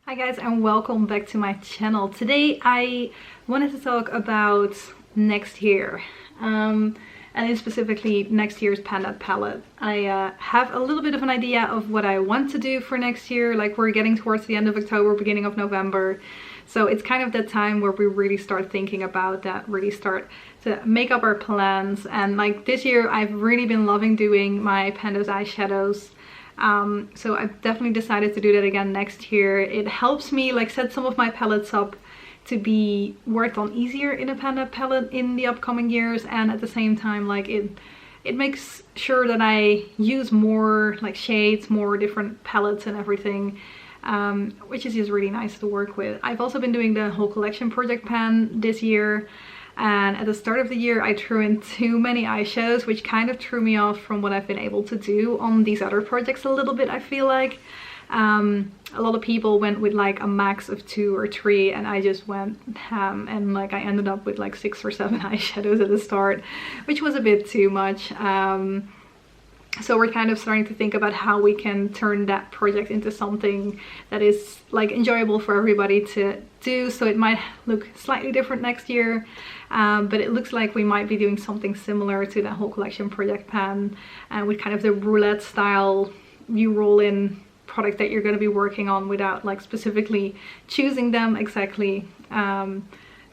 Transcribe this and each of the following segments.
Hi guys, and welcome back to my channel. Today I wanted to talk about next year, and specifically next year's Panda palette. I have a little bit of an idea of what I want to do for next year. Like, we're getting towards the end of October, beginning of November, so it's kind of that time where we really start thinking about that, really start to make up our plans. And like this year I've really been loving doing my Panda's eyeshadows. So I've definitely decided to do that again next year. It helps me like set some of my palettes up to be worked on easier in a Panda palette in the upcoming years, and at the same time like it makes sure that I use more like shades, more different palettes and everything, which is just really nice to work with. I've also been doing the whole collection project pan this year. And at the start of the year I threw in too many eyeshadows, which kind of threw me off from what I've been able to do on these other projects a little bit, I feel like. A lot of people went with like a max of 2 or 3 and I just went ham, and like I ended up with like 6 or 7 eyeshadows at the start, which was a bit too much. So we're kind of starting to think about how we can turn that project into something that is like enjoyable for everybody to do. So it might look slightly different next year, but it looks like we might be doing something similar to that whole collection project pan, with kind of the roulette style. You roll in product that you're going to be working on without like specifically choosing them exactly. So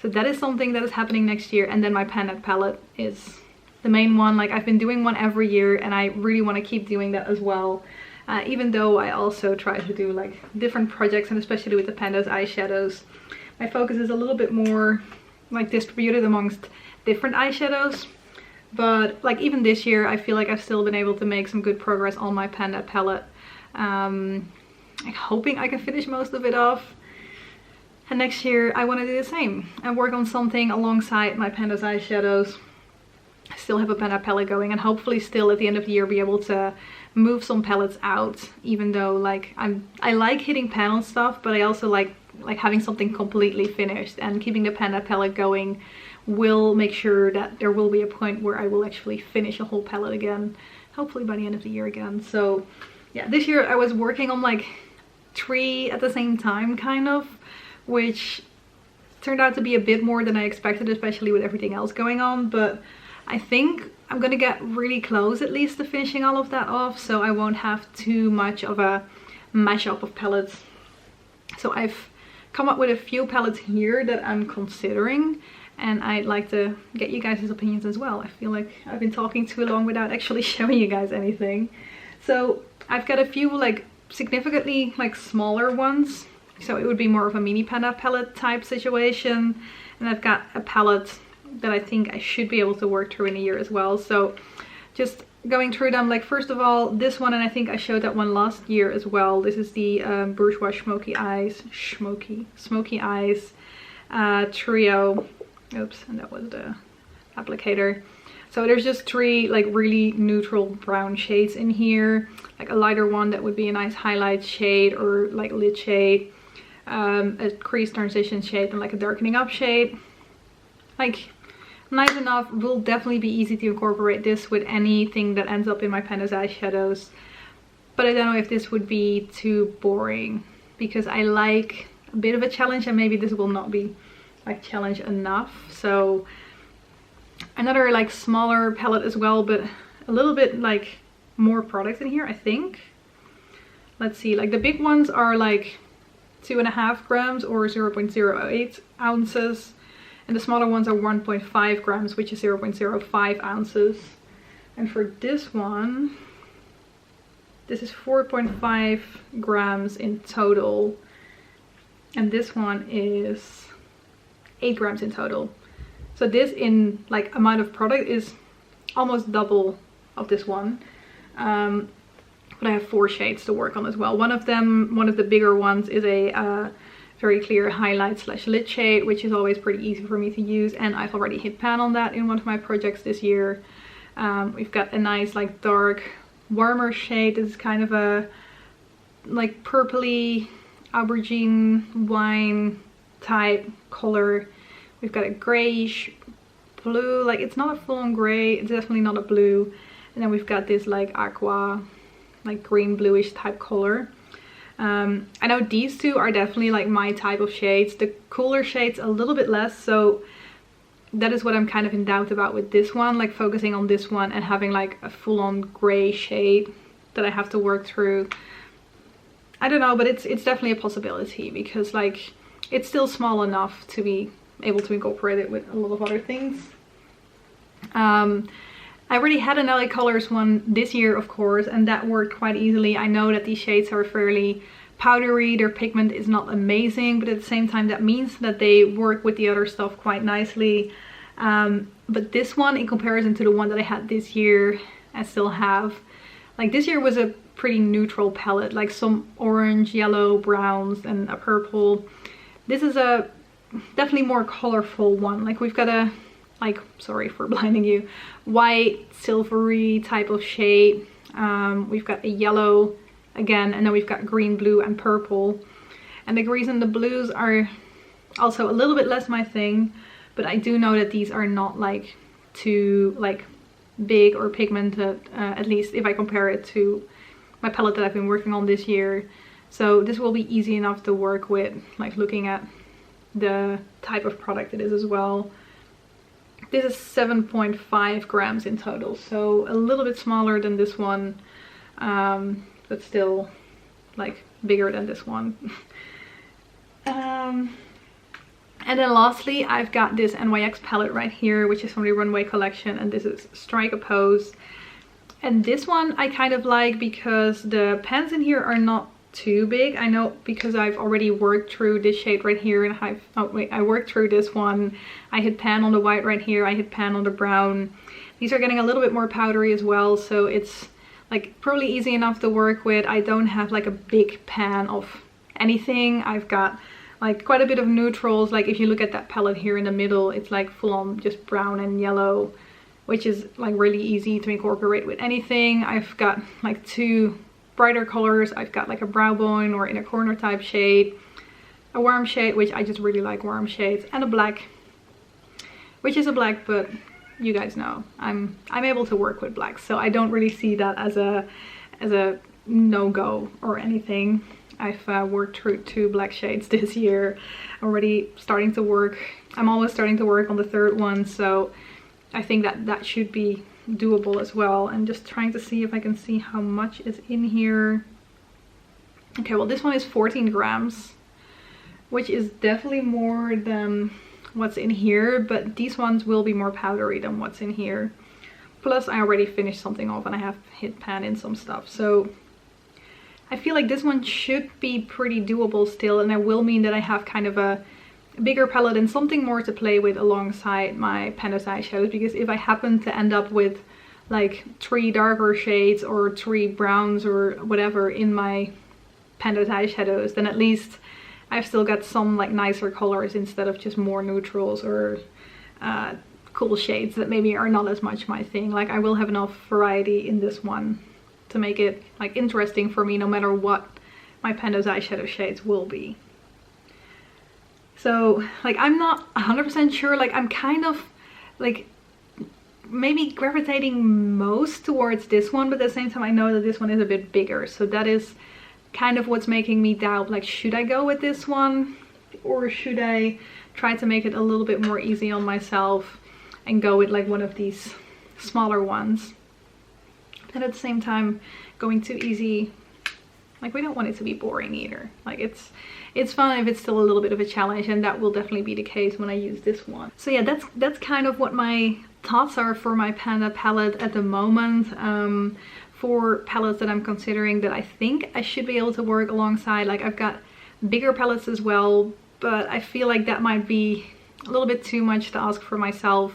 that is something that is happening next year. And then my Panda palette is the main one. Like, I've been doing one every year and I really want to keep doing that as well, even though I also try to do like different projects, and especially with the Panda's eyeshadows my focus is a little bit more like distributed amongst different eyeshadows. But like even this year I feel like I've still been able to make some good progress on my Panda palette. I'm hoping I can finish most of it off, and next year I want to do the same and work on something alongside my Panda's eyeshadows. I still have a Panda palette going, and hopefully still at the end of the year be able to move some palettes out, even though like I like hitting pan on stuff, but I also like having something completely finished, and keeping the Panda palette going will make sure that there will be a point where I will actually finish a whole palette again, hopefully by the end of the year again. So yeah, this year I was working on like 3 at the same time kind of, which turned out to be a bit more than I expected, especially with everything else going on. But I think I'm gonna get really close at least to finishing all of that off, so I won't have too much of a mashup of palettes. So I've come up with a few palettes here that I'm considering, and I'd like to get you guys' opinions as well. I feel like I've been talking too long without actually showing you guys anything. So I've got a few like significantly like smaller ones, so it would be more of a mini Panda palette type situation, and I've got a palette that I think I should be able to work through in a year as well. So just going through them, like first of all this one, and I think I showed that one last year as well. This is the Bourjois Smoky Eyes trio. Oops, and that was the applicator. So there's just 3 like really neutral brown shades in here, like a lighter one that would be a nice highlight shade or like lid shade, a crease transition shade, and like a darkening up shade. Like nice enough, will definitely be easy to incorporate this with anything that ends up in my Panda's eyeshadows. But I don't know if this would be too boring, because I like a bit of a challenge, and maybe this will not be like challenge enough. So another like smaller palette as well, but a little bit like more products in here, I think. Let's see, like the big ones are like 2.5 grams or 0.08 ounces. And the smaller ones are 1.5 grams, which is 0.05 ounces. And for this one, this is 4.5 grams in total. And this one is 8 grams in total. So this in like amount of product is almost double of this one. But I have 4 shades to work on as well. One of the bigger ones is a very clear highlight / lid shade, which is always pretty easy for me to use, and I've already hit pan on that in one of my projects this year. We've got a nice like dark warmer shade. This is kind of a like purpley aubergine wine type color. We've got a grayish blue, like it's not a full-on gray, it's definitely not a blue. And then we've got this like aqua, like green bluish type color. I know these two are definitely like my type of shades. The cooler shades a little bit less, so that is what I'm kind of in doubt about with this one, like focusing on this one and having like a full-on gray shade that I have to work through. I don't know, but it's definitely a possibility, because like it's still small enough to be able to incorporate it with a lot of other things. I already had an LA Colors one this year, of course, and that worked quite easily. I know that these shades are fairly powdery, their pigment is not amazing, but at the same time that means that they work with the other stuff quite nicely. But this one, in comparison to the one that I had this year, I still have, like this year was a pretty neutral palette, like some orange, yellow, browns, and a purple. This is a definitely more colorful one. Like we've got a, like, sorry for blinding you, white, silvery type of shade. We've got a yellow again, and then we've got green, blue, and purple. And the greens and the blues are also a little bit less my thing, but I do know that these are not like too like big or pigmented, at least if I compare it to my palette that I've been working on this year. So this will be easy enough to work with, like looking at the type of product it is as well. This is 7.5 grams in total, so a little bit smaller than this one, but still like bigger than this one. And then lastly, I've got this NYX palette right here, which is from the Runway collection, and this is Strike a Pose. And this one I kind of like because the pans in here are not too big. I know because I've already worked through this shade right here, and I worked through this one. I hit pan on the white right here, I hit pan on the brown. These are getting a little bit more powdery as well, so it's like probably easy enough to work with. I don't have like a big pan of anything. I've got like quite a bit of neutrals. Like if you look at that palette here in the middle, it's like full on just brown and yellow, which is like really easy to incorporate with anything. I've got like two brighter colors. I've got like a brow bone or inner corner type shade, a warm shade, which I just really like warm shades, and a black, which is a black, but you guys know I'm able to work with black, so I don't really see that as a no-go or anything. I've worked through 2 black shades this year, already starting to work. I'm always starting to work on the 3rd one, so I think that should be doable as well. I'm just trying to see if I can see how much is in here. Okay, well this one is 14 grams, which is definitely more than what's in here, but these ones will be more powdery than what's in here. Plus I already finished something off and I have hit pan in some stuff, so I feel like this one should be pretty doable still, and that will mean that I have kind of a bigger palette and something more to play with alongside my Pandas eyeshadows, because if I happen to end up with like 3 darker shades or 3 browns or whatever in my Pandas eyeshadows, then at least I've still got some like nicer colors instead of just more neutrals or cool shades that maybe are not as much my thing. Like I will have enough variety in this one to make it like interesting for me no matter what my Pandas eyeshadow shades will be. So like I'm not 100% sure, like I'm kind of like maybe gravitating most towards this one, but at the same time I know that this one is a bit bigger, so that is kind of what's making me doubt, like should I go with this one or should I try to make it a little bit more easy on myself and go with like one of these smaller ones. And at the same time, going too easy, like we don't want it to be boring either. Like it's fun if it's still a little bit of a challenge, and that will definitely be the case when I use this one. So yeah, that's kind of what my thoughts are for my Panda palette at the moment. For palettes that I'm considering that I think I should be able to work alongside, like I've got bigger palettes as well, but I feel like that might be a little bit too much to ask for myself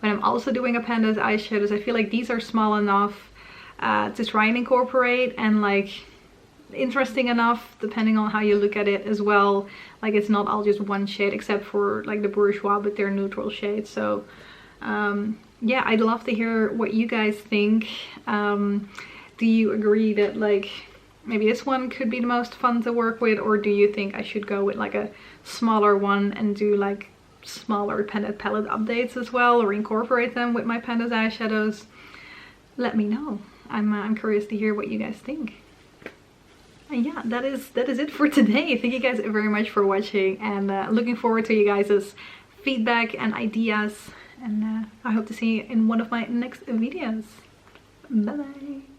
when I'm also doing a Pandas eyeshadows. I feel like these are small enough to try and incorporate, and like interesting enough depending on how you look at it as well. Like it's not all just one shade, except for like the Bourjois, but they're neutral shades. So yeah, I'd love to hear what you guys think. Do you agree that like maybe this one could be the most fun to work with, or do you think I should go with like a smaller one and do like smaller palette updates as well, or incorporate them with my Pandas eyeshadows? Let me know. I'm curious to hear what you guys think. And yeah, that is it for today. Thank you guys very much for watching, and looking forward to you guys' feedback and ideas, and I hope to see you in one of my next videos. Bye bye.